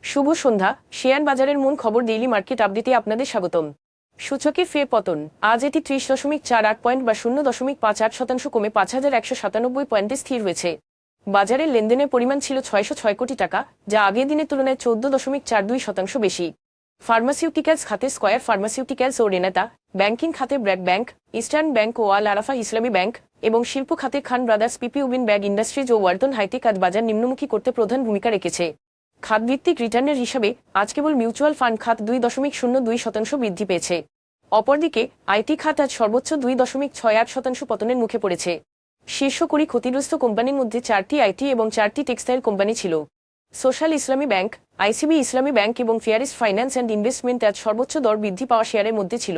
শুভ সন্ধ্যা। Share বাজারের মূল খবর ডেইলি মার্কেট আপডেটে আপনাদের স্বাগতম। সূচকের ফের পতন। আজ এটি 30.48 পয়েন্ট বা 0.58% কমে 5,197 পয়েন্টে স্থির হয়েছে। বাজারের লেনদেনের পরিমাণ ছিল 606 কোটি টাকা, যা আগের দিনের তুলনায় 14.42% বেশি। ফার্মাসিউটিক্যালস খাতে স্কয়ার ফার্মাসিউটিক্যালস ও রেনাতা, ব্যাংকিং খাতে ব্র্যাক ব্যাংক, ইস্টার্ন ব্যাংক ও আল আরাফা ইসলামী ব্যাংক এবং শিল্প খাতে খান ব্রাদার্স, পিপি উবিন ব্যাগ ইন্ডাস্ট্রিজ ও ওয়ালটন হাইটেক আজ বাজার নিম্নমুখী করতে প্রধান ভূমিকা রেখেছে। খাতভিত্তিক রিটার্নের হিসাবে আজ কেবল মিউচুয়াল ফান্ড খাত 2.02% বৃদ্ধি পেয়েছে। অপরদিকে আইটি খাত আজ সর্বোচ্চ 2.68% পতনের মুখে পড়েছে। শীর্ষ 20 ক্ষতিগ্রস্ত কোম্পানির মধ্যে 4টি আইটি এবং 4টি টেক্সটাইল কোম্পানি ছিল। সোশ্যাল ইসলামী ব্যাংক, আইসিবি ইসলামী ব্যাংক এবং ফেয়ারিস্ট ফাইন্যান্স অ্যান্ড ইনভেস্টমেন্ট আজ সর্বোচ্চ দর বৃদ্ধি পাওয়া শেয়ারের মধ্যে ছিল।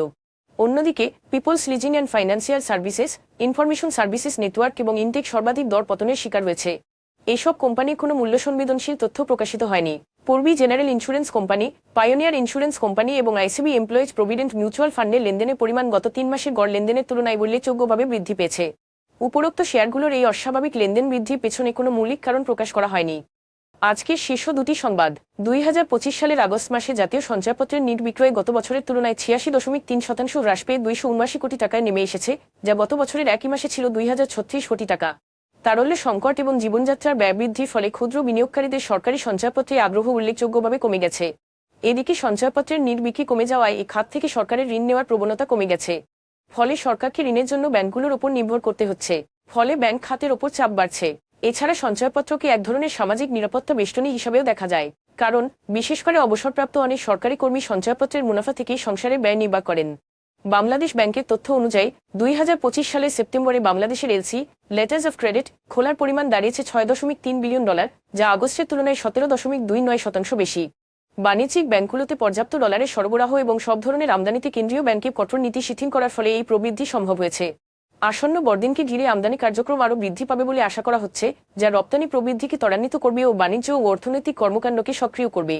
অন্যদিকে People's Leasing and Financial Services, Information Services Network এবং ইনটেক সর্বাধিক দর পতনের শিকার হয়েছে। এসব কোম্পানির কোনো মূল্য সংবেদনশীল তথ্য প্রকাশিত হয়নি। Purbi general insurance company, pioneer insurance company এবং আইসিবি এমপ্লয়িজ প্রভিডেন্ট মিউচুয়াল ফান্ডের লেনদেনের পরিমাণ গত 3 মাসের গড় লেনদেনের তুলনায় উল্লেখযোগ্যভাবে বৃদ্ধি পেয়েছে। উপরোক্ত শেয়ারগুলোর এই অস্বাভাবিক লেনদেন বৃদ্ধির পেছনে কোনো মৌলিক কারণ প্রকাশ করা হয়নি। আজকের শীর্ষ দুটি সংবাদ। 2025 সালের আগস্ট মাসে জাতীয় সঞ্চয়পত্রের নিট বিক্রয় গত বছরের তুলনায় 86.3% হ্রাস পেয়ে 279 কোটি টাকায় নেমে এসেছে, যা গত বছরের একই মাসে ছিল 2036 কোটি টাকা। তারল্য সংকট এবং জীবনযাত্রার ব্যয় বৃদ্ধির ফলে ক্ষুদ্র বিনিয়োগকারীদের সরকারি সঞ্চয়পত্রে আগ্রহ উল্লেখযোগ্যভাবে কমে গেছে। এদিকে সঞ্চয়পত্রের নিট বিক্রি কমে যাওয়ায় এই খাত থেকে সরকারের ঋণ নেওয়ার প্রবণতা কমে গেছে। ফলে সরকারকে ঋণের জন্য ব্যাংকগুলোর ওপর নির্ভর করতে হচ্ছে। ফলে ব্যাংক খাতের ওপর চাপ বাড়ছে। এছাড়া সঞ্চয়পত্রকে এক ধরনের সামাজিক নিরাপত্তা বেষ্টনী হিসাবেও দেখা যায়, কারণ বিশেষ করে অবসরপ্রাপ্ত অনেক সরকারি কর্মী সঞ্চয়পত্রের মুনাফা থেকেই সংসারের ব্যয় নির্বাহ করেন। বাংলাদেশ ব্যাংকের তথ্য অনুযায়ী 2025 সালের সেপ্টেম্বরে বাংলাদেশের এলসি লেটার্স অফ ক্রেডিট খোলার পরিমাণ দাঁড়িয়েছে $6.3 বিলিয়ন, যা আগস্টের তুলনায় 17.29% বেশি। বাণিজ্যিক ব্যাংকগুলোতে পর্যাপ্ত ডলারের সরবরাহ এবং সব ধরনের আমদানিতে কেন্দ্রীয় ব্যাংকের কঠোর নীতি শিথিল করার ফলে এই প্রবৃদ্ধি সম্ভব হয়েছে। আসন্ন বড়দিনকে ঘিরে আমদানি কার্যক্রম আরও বৃদ্ধি পাবে বলে আশা করা হচ্ছে, যা রপ্তানি প্রবৃদ্ধিকে ত্বরান্বিত করবে ও বাণিজ্য ও অর্থনৈতিক কর্মকাণ্ডকে সক্রিয় করবে।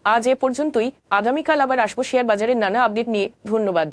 আজ এ পর্যন্তই। আগামীকাল আবার আসবো শেয়ার বাজারের নানা আপডেট নিয়ে। ধন্যবাদ।